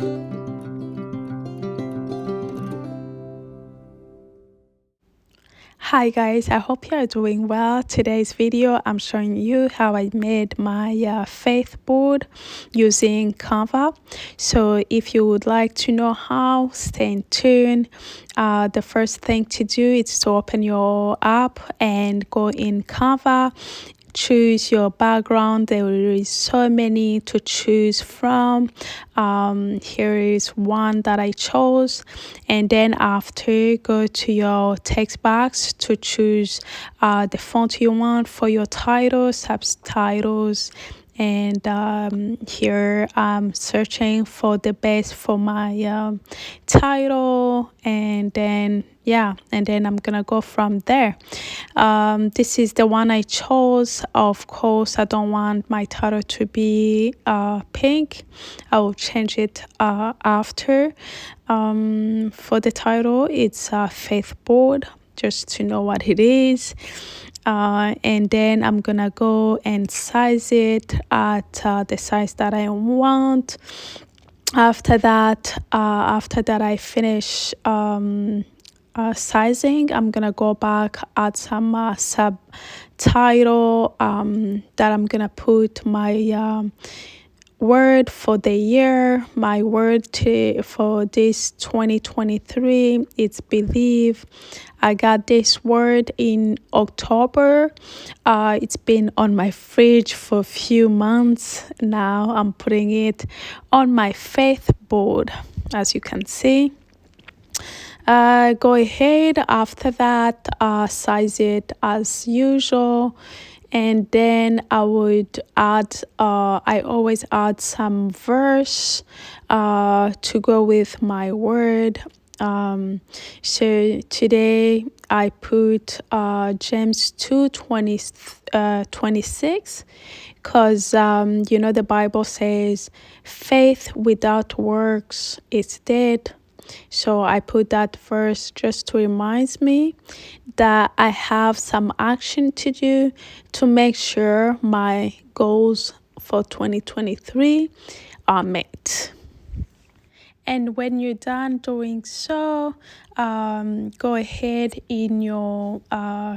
Hi guys, I hope you are doing well. Today's video I'm showing you how I made my faith board using Canva. So if you would like to know how, stay tuned. The first thing to do is to open your app and go in Canva. Choose your background. There is so many to choose from. Here is one that I chose, and then after, go to your text box to choose the font you want for your titles, subtitles. And here I'm searching for the best for my title, and then I'm gonna go from there. This is the one I chose. Of course, I don't want my title to be pink. I will change it after. For the title, it's faith board, just to know what it is. And then I'm gonna go and size it at the size that I want. After that I finish sizing, I'm gonna go back, add some subtitle that I'm gonna put my word for the year. My word for this 2023, it's believe. I got this word in October. It's been on my fridge for a few months now. I'm putting it on my faith board, as you can see. Go ahead after that, size it as usual, and then I would add I always add some verse to go with my word. So today I put James 2:26, because the Bible says faith without works is dead. So I put that verse just to remind me that I have some action to do to make sure my goals for 2023 are met. And when you're done doing so, go ahead in your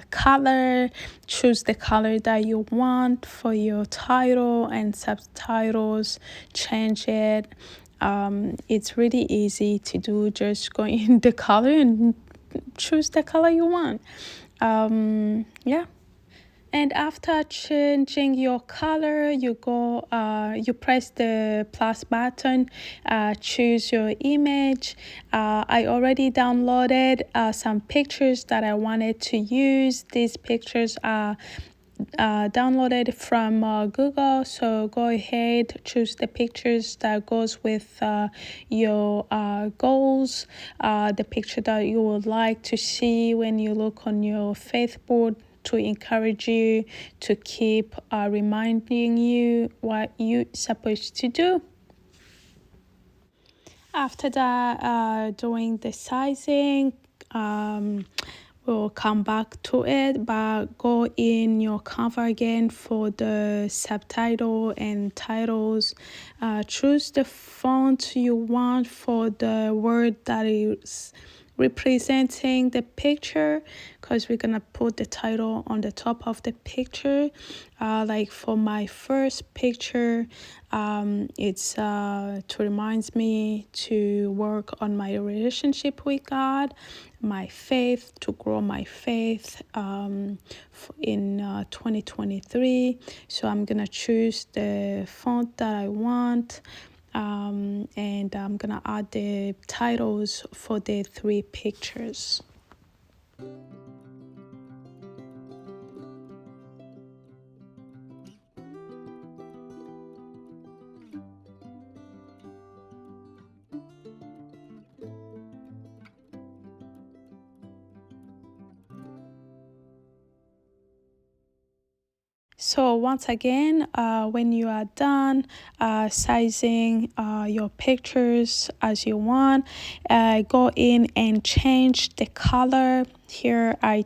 color, choose the color that you want for your title and subtitles, change it. It's really easy to do. Just go in the color and choose the color you want. And after changing your color, you press the plus button, choose your image. I already downloaded some pictures that I wanted to use. These pictures are downloaded from Google, so go ahead, choose the pictures that goes with your goals, the picture that you would like to see when you look on your faith board, to encourage you to keep reminding you what you're supposed to do. After that, doing the sizing, we'll come back to it, but go in your Canva again for the subtitle and titles. Choose the font you want for the word that is representing the picture, because we're gonna put the title on the top of the picture. Like for my first picture, it's to remind me to work on my relationship with God, my faith, to grow my faith in 2023. So I'm gonna choose the font that I want, and I'm gonna add the titles for the 3 pictures. So once again, when you are done sizing your pictures as you want, go in and change the color. Here I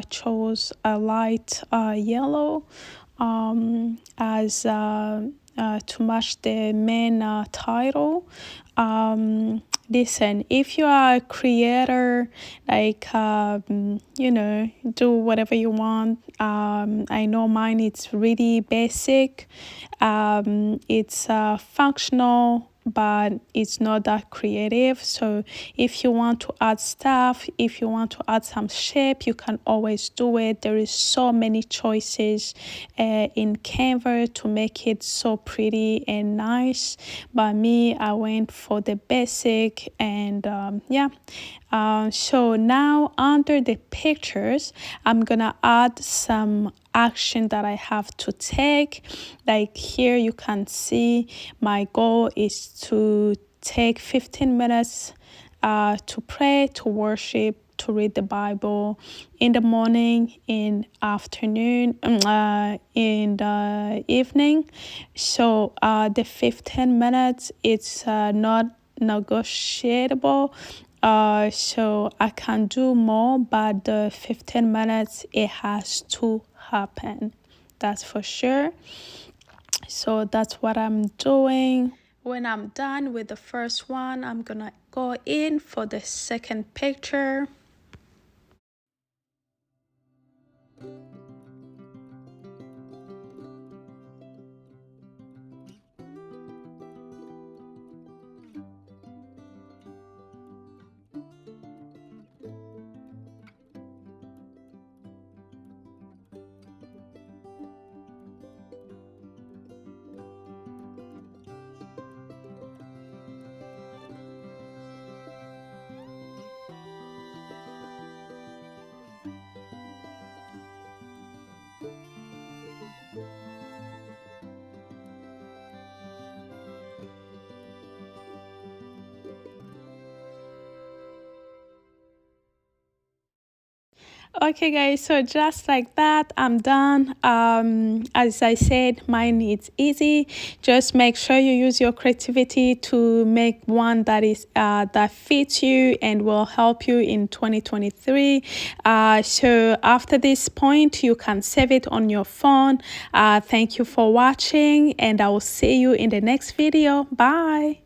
chose a light yellow as to match the main title. Listen, if you are a creator, like do whatever you want. I know mine, it's really basic. It's functional, but it's not that creative. So if you want to add stuff, if you want to add some shape, you can always do it. There is so many choices in Canva to make it so pretty and nice. But me, I went for the basic, and so now under the pictures, I'm gonna add some action that I have to take. Like here you can see my goal is to take 15 minutes to pray, to worship, to read the Bible in the morning, in afternoon, in the evening. So the 15 minutes, it's not negotiable. So I can do more, but the 15 minutes, it has to happen. That's for sure. So that's what I'm doing. When I'm done with the first one, I'm gonna go in for the second picture. Okay guys, so just like that, I'm done. As I said, mine is easy. Just make sure you use your creativity to make one that is that fits you and will help you in 2023. So after this point, you can save it on your phone. Thank you for watching, and I will see you in the next video. Bye.